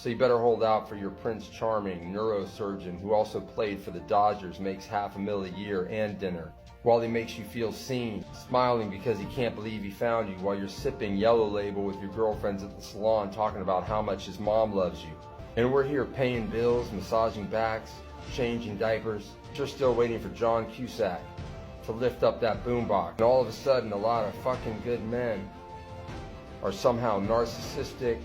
So you better hold out for your Prince Charming neurosurgeon who also played for the Dodgers, makes $500,000 a year and dinner, while he makes you feel seen, smiling because he can't believe he found you while you're sipping Yellow Label with your girlfriends at the salon talking about how much his mom loves you. And we're here paying bills, massaging backs, changing diapers. You're still waiting for John Cusack to lift up that boombox. And all of a sudden, a lot of fucking good men are somehow narcissistic,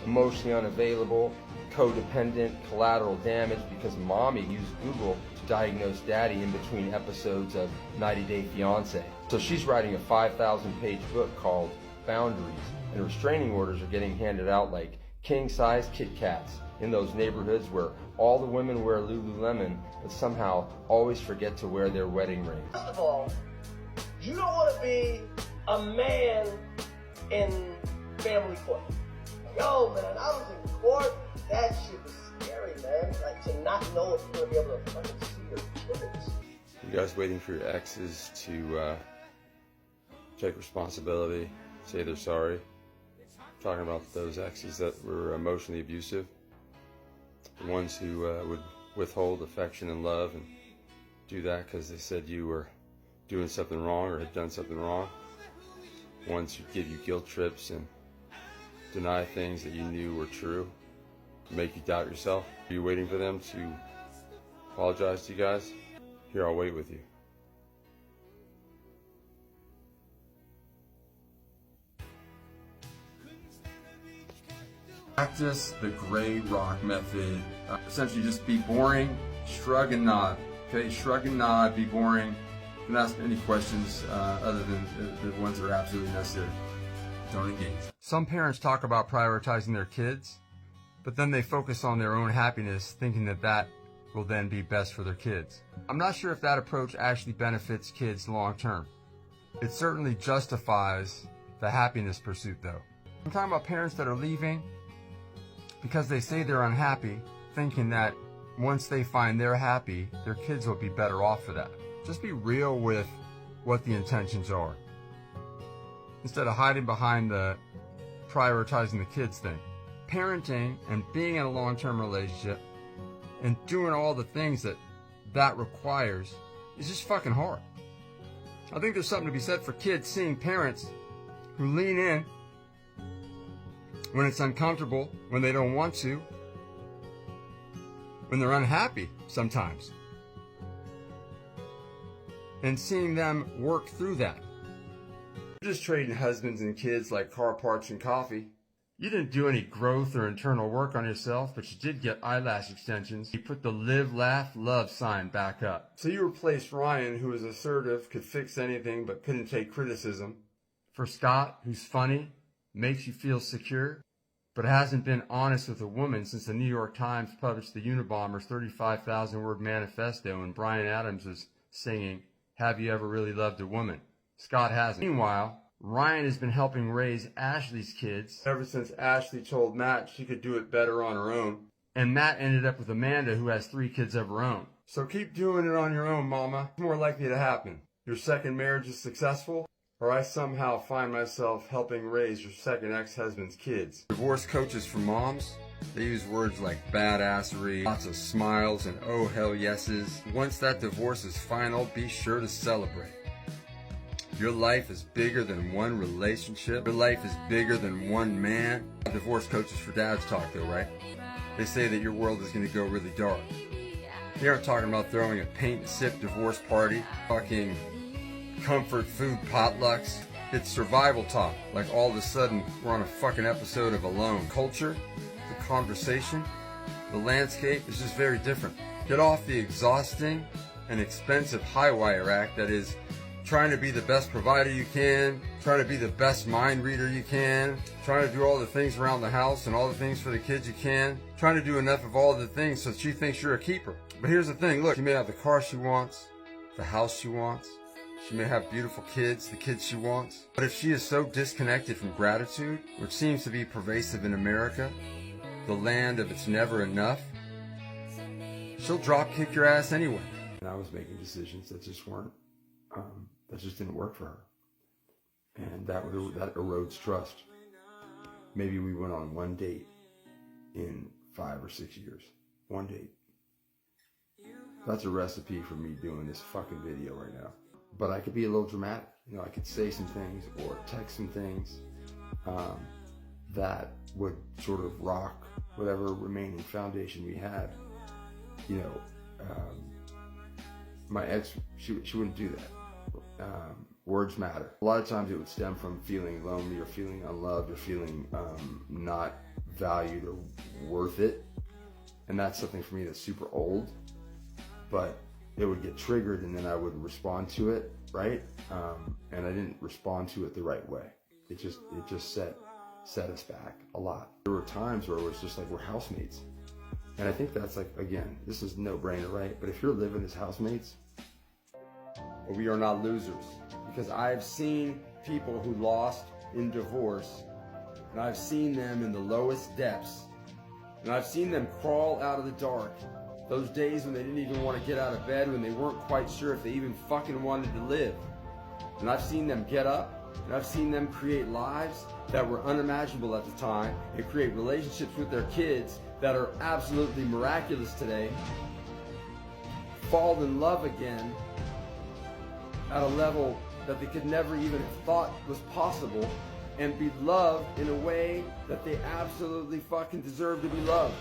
emotionally unavailable, codependent, collateral damage because mommy used Google to diagnose daddy in between episodes of 90 Day Fiancé. So she's writing a 5,000-page book called Boundaries, and restraining orders are getting handed out like king-size Kit Kats in those neighborhoods where all the women wear Lululemon but somehow always forget to wear their wedding ring. First of all, you don't want to be a man in family court. Yo, man, I was in court. That shit was scary, man. Like, to not know if you're gonna be able to fucking see your kids. You guys waiting for your exes to take responsibility, say they're sorry? Talking about those exes that were emotionally abusive, the ones who would withhold affection and love and do that because they said you were doing something wrong or had done something wrong. Ones who give you guilt trips and deny things that you knew were true, make you doubt yourself. Are you waiting for them to apologize to you guys? Here, I'll wait with you. Practice the gray rock method. Essentially just be boring, shrug and nod. Okay, shrug and nod, be boring. Don't ask any questions other than the ones that are absolutely necessary. Don't engage. Some parents talk about prioritizing their kids, but then they focus on their own happiness, thinking that that will then be best for their kids. I'm not sure if that approach actually benefits kids long term. It certainly justifies the happiness pursuit though. I'm talking about parents that are leaving because they say they're unhappy, thinking that once they find they're happy, their kids will be better off for that. Just be real with what the intentions are, instead of hiding behind the prioritizing the kids thing. Parenting and being in a long-term relationship and doing all the things that requires is just fucking hard. I think there's something to be said for kids seeing parents who lean in when it's uncomfortable, when they don't want to, when they're unhappy sometimes, and seeing them work through that. You're just trading husbands and kids like car parts and coffee. You didn't do any growth or internal work on yourself, but you did get eyelash extensions. You put the live, laugh, love sign back up. So you replaced Ryan, who was assertive, could fix anything, but couldn't take criticism, for Scott, who's funny, makes you feel secure, but hasn't been honest with a woman since the New York Times published the Unabomber's 35,000-word manifesto and Bryan Adams was singing, "Have you ever really loved a woman?" Scott hasn't. Meanwhile, Ryan has been helping raise Ashley's kids ever since Ashley told Matt she could do it better on her own. And Matt ended up with Amanda, who has 3 kids of her own. So keep doing it on your own, mama. It's more likely to happen. Your second marriage is successful, or I somehow find myself helping raise your second ex-husband's kids. Divorce coaches for moms, they use words like badassery, lots of smiles, and oh hell yeses. Once that divorce is final, be sure to celebrate. Your life is bigger than one relationship. Your life is bigger than one man. Divorce coaches for dads talk though, right? They say that your world is going to go really dark. They aren't talking about throwing a paint and sip divorce party, fucking comfort food potlucks. It's survival talk, like all of a sudden we're on a fucking episode of Alone. Culture, the conversation, the landscape is just very different. Get off the exhausting and expensive high wire act that is trying to be the best provider you can, trying to be the best mind reader you can, trying to do all the things around the house and all the things for the kids you can, trying to do enough of all the things so she thinks you're a keeper. But here's the thing, look, she may have the car she wants, the house she wants, she may have beautiful kids, the kids she wants. But if she is so disconnected from gratitude, which seems to be pervasive in America, the land of it's never enough, she'll drop kick your ass anyway. And I was making decisions that just weren't, that just didn't work for her. And that erodes trust. Maybe we went on one date in 5 or 6 years. One date. That's a recipe for me doing this fucking video right now. But I could be a little dramatic. You know, I could say some things or text some things that would sort of rock whatever remaining foundation we had. You know, my ex, she wouldn't do that. Words matter. A lot of times it would stem from feeling lonely or feeling unloved or feeling not valued or worth it. And that's something for me that's super old. But it would get triggered and then I would respond to it, right? And I didn't respond to it the right way. It just set us back a lot. There were times where it was just like we're housemates. And I think that's like, again, this is no brainer, right? But if you're living as housemates, we are not losers. Because I've seen people who lost in divorce, and I've seen them in the lowest depths, and I've seen them crawl out of the dark. Those days when they didn't even want to get out of bed, when they weren't quite sure if they even fucking wanted to live. And I've seen them get up, and I've seen them create lives that were unimaginable at the time, and create relationships with their kids that are absolutely miraculous today, fall in love again at a level that they could never even have thought was possible, and be loved in a way that they absolutely fucking deserve to be loved.